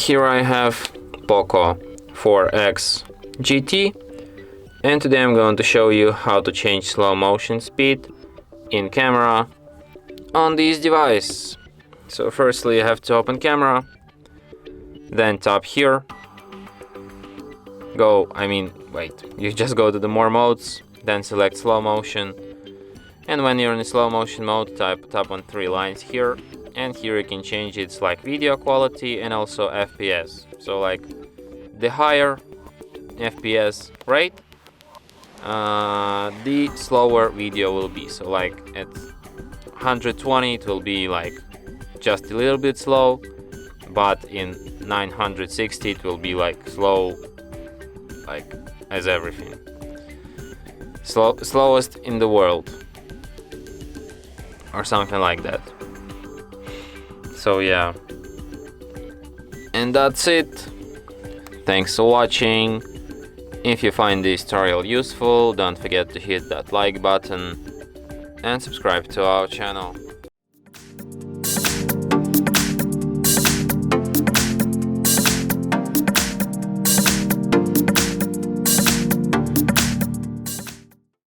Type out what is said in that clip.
Here I have POCO X4 GT, and today I'm going to show you how to change slow motion speed in camera on this device. So firstly you have to open camera, then tap here, you just go to the more modes, then select slow motion, and when you're in the slow motion mode tap on three lines here, and here you can change its video quality and also FPS. So the higher FPS rate, the slower video will be. So at 120 it will be just a little bit slow, but in 960 it will be slow as everything. Slowest in the world or something like that. So yeah, and that's it. Thanks for watching. If you find this tutorial useful, don't forget to hit that like button and subscribe to our channel.